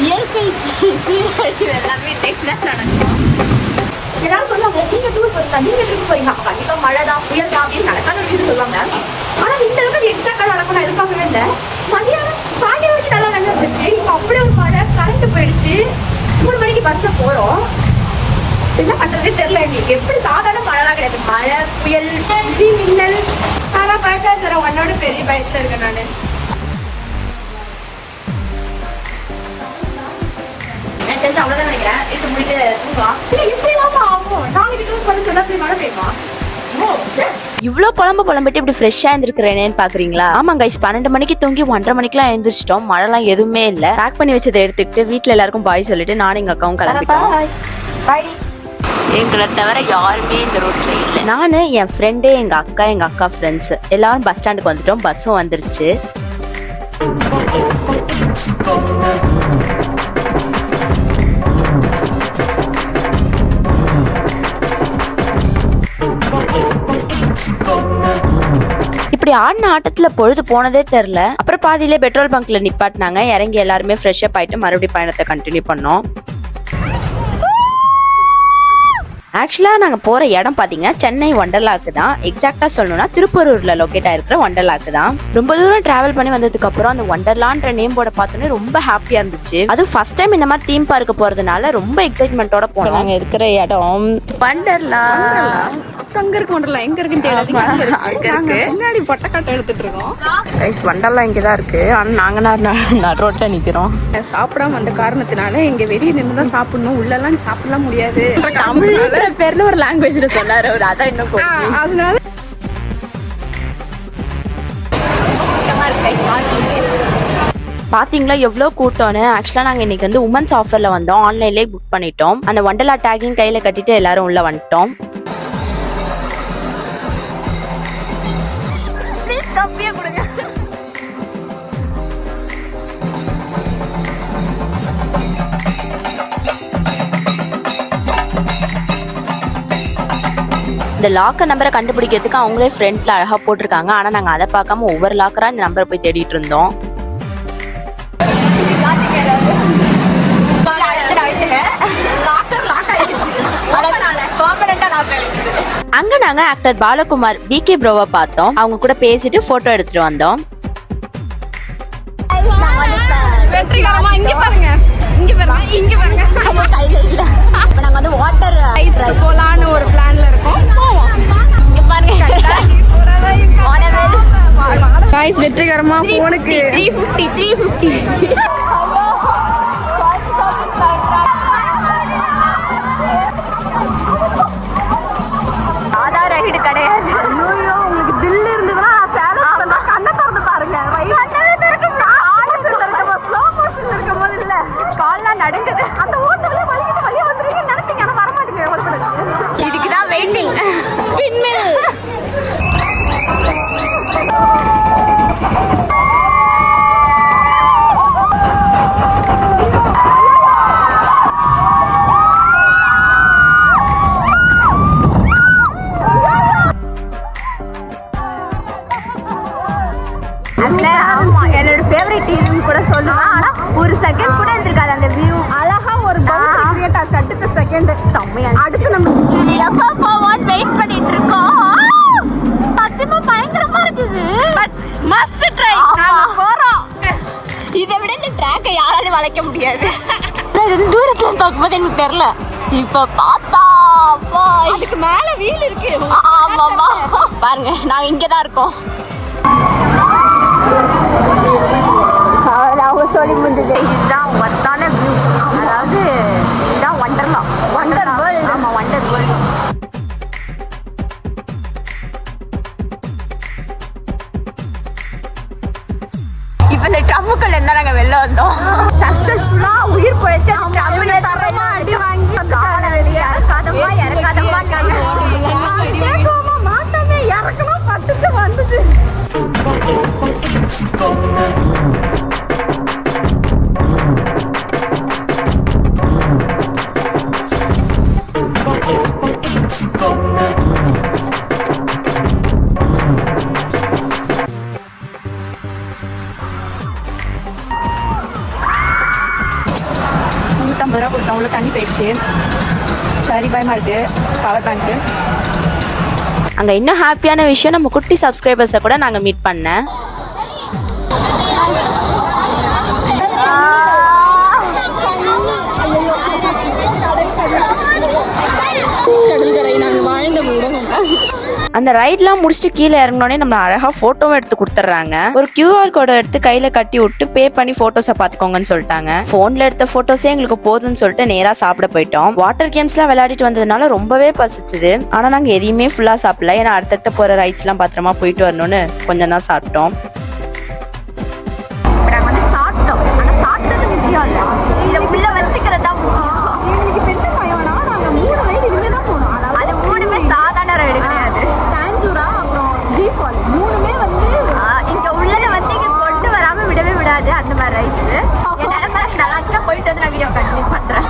இயற்கை சீரழிவு எல்லாமே டெக்ஸ்ட் நடக்கும். எல்லாரும் சொல்லுவாங்க நீங்க டூர் போறீங்க, நீங்க ட்ரிப் போறீங்க, கண்டிப்பா மழை தான் புயல் தான் அப்படின்னு நடக்காத விஷயம் சொல்லுவாங்க. ஆனா இந்த அளவுக்கு எக்ஸாக்டா நடக்கும் நான் எதிர்பார்க்கவே இல்லை. மதியானம் சாயங்காலம் வரைக்கும் நல்லா நல்லா இருந்துச்சு. இப்போ அப்படியே ஒரு மழை, கரண்ட் போயிடுச்சு. 3 மணிக்கு பஸ்ல போறோம். என்ன பண்றதே தெரியல எங்களுக்கு. எப்படி சாதாரண மழைலாம் கிடையாது, மழை புயல் இடி மின்னல். ஆனா பயட்டா சார் உன்னோட பெரிய பயத்துல இருக்கேன் நானு. எனக்கு தெரிஞ்சு அவ்வளவுதான் நினைக்கிறேன். இது முடிக்க தூங்கலாம். இப்படி இல்லாம ஆகும். நாளைக்கு டூர் போறேன்னு சொன்னா அப்படி மழை பெய்யுமா? இவ்ளோ புலம்பிட்டு இப்படி ஃப்ரெஷ்ஷா இருந்திருக்கிறேன்னு பாக்குறீங்களா? ஆமா கைஸ், 12 மணிக்கு தூங்கி 1:30 மணிக்கெல்லாம் எழுந்திரிச்சிட்டோம். மழைலாம் எதுவுமே இல்ல. பேக் பண்ணி வச்சதை எடுத்துக்கிட்டு வீட்டுல எல்லாருக்கும் பாய் சொல்லிட்டு நானும் எங்க அக்காவும் கிளம்பிட்டோம். எங்களை தவிர யாருமே இந்த ரோட்ல இல்ல. நானு, என் ஃப்ரெண்டு, எங்க அக்கா ஃப்ரெண்ட்ஸ் எல்லாரும் பஸ் ஸ்டாண்டுக்கு வந்துட்டோம். பஸ்ஸும் வந்துருச்சு. இப்படி ஆடின ஆட்டத்துல பொழுது போனதே தெரியல. அப்புறம் பாதியிலே பெட்ரோல் பங்க்ல நிப்பாட்டினாங்க. இறங்கி எல்லாருமே ஃப்ரெஷ் அப் ஆயிட்டு மறுபடியும் பயணத்தை கண்டினியூ பண்ணோம். ஆக்சுவலா நாங்க போற இடம் பாத்தீங்கன்னா சென்னை ஒண்டர்லாக்கு தான். எக்ஸாக்டா சொல்லணும்னா திருப்பூர்ல லொகேட் ஆயிருக்கிற ஒண்டர்லாக்கு தான். ரொம்ப தூரம் டிராவல் பண்ணி வந்ததுக்கு அப்புறம் அந்த ஒண்டர்லான்ற நேம் போர்டை பார்த்தோன்னே ரொம்ப ஹாப்பியா இருந்துச்சு. அதுவும் ஃபர்ஸ்ட் டைம் இந்த மாதிரி தீம் பார்க்கு போறதுனால ரொம்ப எக்ஸைட்மெண்டோட போனோம். நாங்க இருக்கிற இடம் வண்டர்லா. அங்க இருக்கு ஒண்டர்லா. எங்க இருக்குன்னு தெரியல. முன்னாடி பொட்டக்காட்டை எடுத்துட்டு இருக்கோம். வண்டர்லா இங்கதான் இருக்கு. ஆனா நாங்க ரோட்ல நிக்கிறோம். சாப்பிடாம வந்த காரணத்தினால இங்க வெளியே நின்று தான் சாப்பிடணும். உள்ளெல்லாம் சாப்பிடலாம் முடியாது. தமிழ் பேர்ல ஒரு லாங்குவேஜ்ல சொன்னாரு அவர். அதான் இன்னும் அதனால பாத்தீங்களா எவ்வளவு கூட்டம்னு. ஆக்சுவலா நாங்க இன்னைக்கு வந்து உமன்ஸ் ஆஃபர்ல வந்தோம். ஆன்லைன்லயே புக் பண்ணிட்டோம். அந்த வண்டர்லா டேக்கையும் கையில கட்டிட்டு எல்லாரும் உள்ள வந்துட்டோம். இந்த லாக்கர் நம்பரை கண்டுபிடிக்கிறதுக்கு அவங்களே ஃப்ரண்ட்ல அழகா போட்டிருக்காங்க. ஆனா நாங்க அதை பார்க்காம ஒவ்வொரு லாக்கரா இந்த நம்பரை போய் தேடிட்டு இருந்தோம். அங்க நாங்க ஆக்டர் பாலகுமார் விகே ப்ரோவை பார்த்தோம். அவங்க கூட பேசிட்டு போட்டோ எடுத்துட்டு வந்தோம். வெற்றிகரமா இங்க பாருங்க, இங்க பாருங்க, இங்க பாருங்க. நாங்க வந்து வாட்டர் போலான்னு ஒரு பிளான்ல இருக்கோம். போவோம். இங்க பாருங்க. गाइस வெற்றிகரமா போனுக்கு 350 ஆதார் ஐடி கிடையாது. ஐயோ உங்களுக்கு தில் இருந்ததுன்னா சேலஞ்ச் பண்ணா கண்ணை திறந்து பாருங்க. ஸ்லோ மோஷன்ல இருக்கும் போது இல்ல கால்லாம் நடுங்குது. அந்த ஓட்டத்துல வலிக்கிட்டு வலியா வந்துருவீங்கன்னு நினைப்பீங்க. ஆனா வர மாட்டீங்க. இதுக்குதான் வெயிட்டிங். பின்மில் என்னோட ஃபேவரட் டிவின்னு கூட சொல்லுவேன். ஆனா ஒரு செகண்ட் கூட இருந்திருக்காது அந்த வியூ. அழகா ஒரு பவுல் கிரியேட் ஆச்சு. அடுத்த செகண்ட் செம்மையா. அடுத்து நம்ம எப்போ போவோம் வெயிட் பண்ணிட்டு இருக்கோம். சத்தியமா பயங்கரமா இருக்குது. But must try. நாம போறோம். இதை விட இந்த ட்ராக்கை யாராலும் வளைக்க முடியாது. தூரத்துல பார்க்கும்போது எனக்கு தெரியல. இப்ப பார்த்தா அதுக்கு மேல வீல் இருக்கு. ஆமாமா பாருங்க, நாங்க இங்கதான் இருக்கோம். அவங்க சொல்லி முடிஞ்சது. இதுதான் ஒர்த்தான வியூ. அதாவது இதுதான் வண்டர்லா. Wonder world. ஆமா, வண்டர் வேர்ல்ட். இப்ப இந்த ட்ரம்முக்குள்ள இருந்தா நாங்க வெளில வந்தோம். சக்சஸ்ஃபுல்லா உயிர் பிழைச்ச தரமா அடி வாங்கி வெளியே இறக்காதமா மாட்டாமே இறக்கணும். பட்டுச்சு வந்துச்சு. போயிடுச்சு. சரி பயமா இருக்கு. பவர் பேங்க்கு. அங்க இன்னும் ஹாப்பியான விஷயம், நம்ம குட்டி சப்ஸ்கிரைபர்ஸை கூட நாங்க மீட் பண்ணேன். அந்த ரைட்லாம் முடிச்சுட்டு கீழே இறங்கினோடனே நம்ம அழகா போட்டோவும் எடுத்து கொடுத்துட்றாங்க. ஒரு QR கோடை எடுத்து கையில கட்டி விட்டு பே பண்ணி போட்டோஸை பாத்துக்கோங்கன்னு சொல்லிட்டாங்க. போன்ல எடுத்த போட்டோஸே எங்களுக்கு போதும்னு சொல்லிட்டு நேரா சாப்பிட போயிட்டோம். வாட்டர் கேம்ஸ்லாம் விளையாடிட்டு வந்ததுனால ரொம்பவே பசிச்சுது. ஆனா நாங்க எதையுமே ஃபுல்லா சாப்பிடல. ஏன்னா அடுத்தடுத்த போற ரைட்ஸ் எல்லாம் பத்திரமா போயிட்டு வரணும்னு கொஞ்சம் தான் சாப்பிட்டோம். அந்த மாதிரி ரைட்ஸ் நல்லா போயிட்டு வந்து நான் வீடியோ கண்டினியூ பண்றேன்.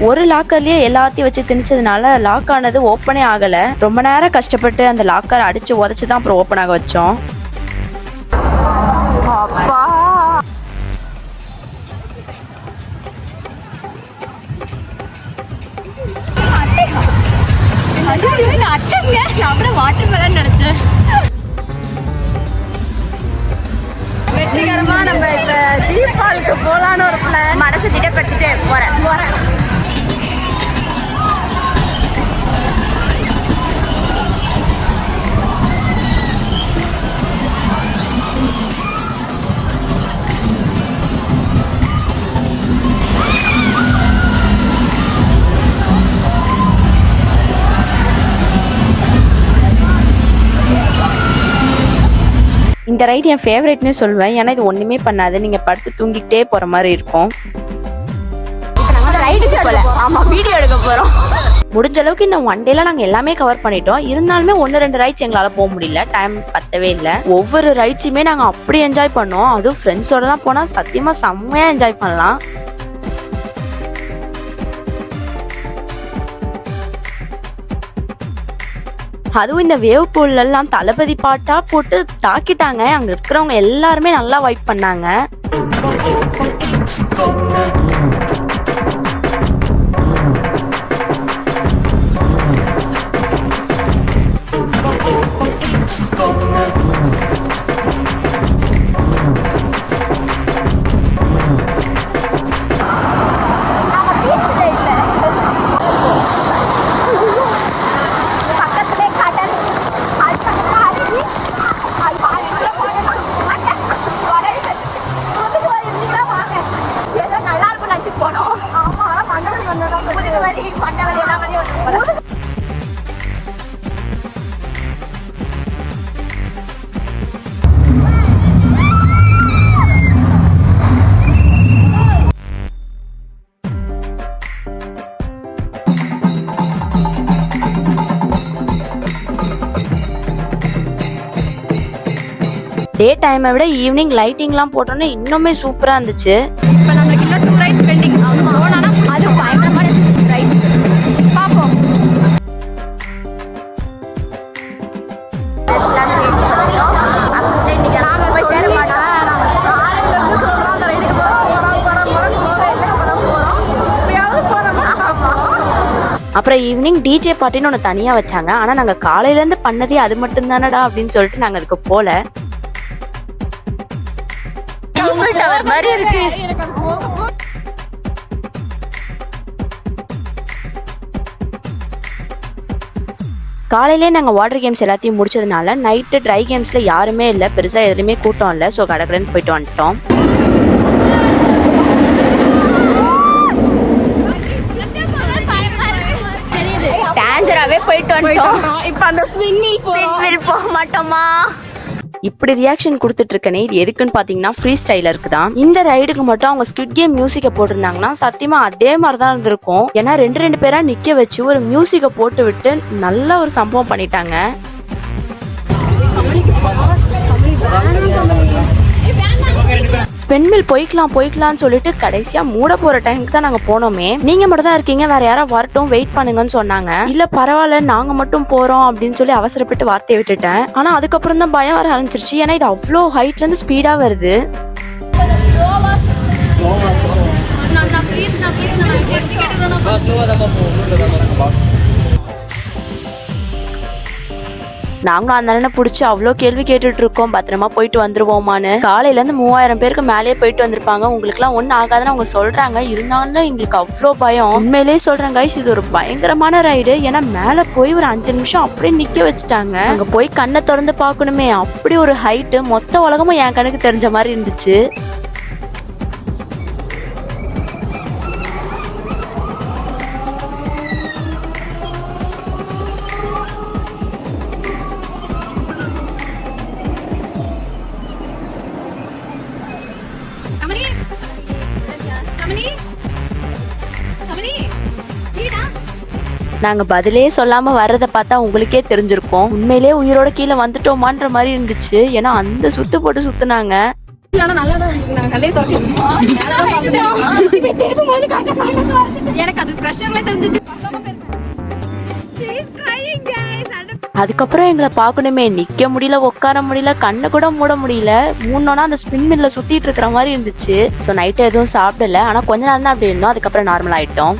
ஒரு லாக்கர்லயே எல்லாத்தையும் வச்சு திணிச்சதுனால லாக் ஆனது ஓப்பனே ஆகல. ரொம்ப நேரம் கஷ்டப்பட்டு அந்த லாக்கர் அடிச்சு உதச்சுதான் அப்புறம் ஓப்பன் ஆக வச்சோம். வாட்டர் மெலன் நினைச்சேன். வெற்றிகரமா நம்ம இப்ப ஜீப் ஃபாலுக்கு போலான்னு ஒரு பிளான் மனசு திட்டப்படுத்திட்டு போறேன். இந்த ரைட் என் ஃபேவரட்னே சொல்லுவேன். ஏன்னா இது ஒண்ணுமே பண்ணாது, நீங்க படுத்து தூங்கிக்கிட்டே போற மாதிரி இருக்கும். வீடியோ எடுக்க போறோம். முடிஞ்ச அளவுக்கு இந்த ஒன் டேல நாங்க எல்லாமே கவர் பண்ணிட்டோம். இருந்தாலுமே 1-2 ரைட்ஸ் எங்களால போக முடியல, டைம் பத்தவே இல்லை. ஒவ்வொரு ரைட்ஸுமே நாங்க அப்படி என்ஜாய் பண்ணோம். அதுவும் ஃப்ரெண்ட்ஸோட தான் போனா சத்தியமா செம்மையா என்ஜாய் பண்ணலாம். அதுவும் இந்த வேவ் பூல்ல எல்லாம் தளபதி பாட்டா போட்டு தாக்கிட்டாங்க. அங்க இருக்கிறவங்க எல்லாருமே நல்லா வைப் பண்ணாங்க. டே டைமை விட ஈவினிங் லைட்டிங்லாம் போட்டோன்னே இன்னுமே சூப்பரா இருந்துச்சு. இப்போ நம்மளுக்கு இன்னும் 2 ரைட்ஸ் பெண்டிங். அது பயங்கரமான ரைட்ஸ் பார்ப்போம். அப்புறம் ஈவினிங் டிஜே பார்ட்டின்னு ஒன்று தனியாக வச்சாங்க. ஆனால் நாங்கள் காலையிலேருந்து பண்ணதே அது மட்டும் தானடா அப்படின்னு சொல்லிட்டு நாங்கள் அதுக்கு போல. காலையிலே நாங்கள் வாட்டர் கேம்ஸ் எல்லாத்தையும் முடிச்சதுனால நைட்டு ட்ரை கேம்ஸில் யாருமே இல்லை, பெருசாக எதுலையுமே கூட்டம் இல்லை. ஸோ கடற்கரைன்னு போயிட்டு வந்துட்டோம். டேஞ்சராகவே போயிட்டு வந்துட்டோம். இப்போ அந்த ஸ்விம்மிங் போக மாட்டோமா? இப்படி ரியாக்ஷன் கொடுத்துட்டு இருக்கனே, இது எதுக்குன்னு பாத்தீங்கன்னா ஃப்ரீ ஸ்டைலருக்கு தான். இந்த ரைடுக்கு மட்டும் அவங்க ஸ்குவிட் கேம் மியூசிக்கை போட்டிருந்தாங்கன்னா சத்தியமா அதே மாதிரிதான் இருந்திருக்கும். ஏன்னா 2 பேரா நிக்க வச்சு ஒரு மியூசிக்கை போட்டு விட்டு நல்ல ஒரு சம்பவம் பண்ணிட்டாங்க. ஸ்பென்மில் போய்க்கலாம்னு சொல்லிட்டு கடைசியா மூட போற டைமுக்கு தான் நாங்க போனோமே. நீங்க மட்டும் தான் இருக்கீங்க, வேற யாராவது வரட்டும், வெயிட் பண்ணுங்கன்னு சொன்னாங்க. இல்ல பரவாயில்ல நாங்க மட்டும் போறோம் அப்படின்னு சொல்லி அவசரப்பட்டு வார்த்தையை விட்டுட்டேன். ஆனா அதுக்கப்புறம் தான் பயம் வர ஆரம்பிச்சிருச்சு. ஏன்னா இது அவ்வளோ ஹைட்ல இருந்து ஸ்பீடா வருது. நாங்களும் அந்த அண்ணனை பிடிச்சி அவ்வளோ கேள்வி கேட்டுட்டு இருக்கோம், பத்திரமா போயிட்டு வந்துருவோமான்னு. காலையில இருந்து 3000 பேருக்கு மேலேயே போயிட்டு வந்திருப்பாங்க. உங்களுக்குலாம் ஒன்றும் ஆகாதுன்னு அவங்க சொல்றாங்க. இருந்தாலும் எங்களுக்கு அவ்வளோ பயம். உண்மையிலேயே சொல்றேன் கைஸ், இது ஒரு பயங்கரமான ரைடு. ஏன்னா மேலே போய் ஒரு 5 நிமிஷம் அப்படியே நிக்க வச்சுட்டாங்க. அங்க போய் கண்ணை திறந்து பார்க்கணுமே, அப்படி ஒரு ஹைட்டு. மொத்த உலகமும் என் கணக்கு தெரிஞ்ச மாதிரி இருந்துச்சு. நாங்க பதிலே சொல்லாம வர்றதை பார்த்தா உங்களுக்கே தெரிஞ்சிருக்கும். உண்மையிலேயே உயிரோட கீழே வந்துட்டோமான்ற மாதிரி இருந்துச்சு. ஏன்னா அந்த சுத்து போட்டு சுத்துனாங்க. எனக்கு அது பிரஷர்ல தெரிஞ்சிச்சு. அதுக்கப்புறம் எங்களை பார்க்கணுமே, நிக்க முடியல, உட்கார முடியல, கண்ணை கூட மூட முடியல. மூணோனா அந்த ஸ்பின் மில்ல சுத்திட்டு இருக்கிற மாதிரி இருந்துச்சு. ஸோ நைட்டு எதுவும் சாப்பிடல, ஆனா கொஞ்ச நேரம் தான் அப்படி இருந்தோம். அதுக்கப்புறம் நார்மல் ஆயிட்டோம்.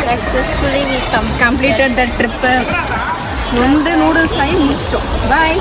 Successfully we completed the trip. வந்து நூடுல்ஸ் ஆகி முடிச்சிட்டோம். பாய்.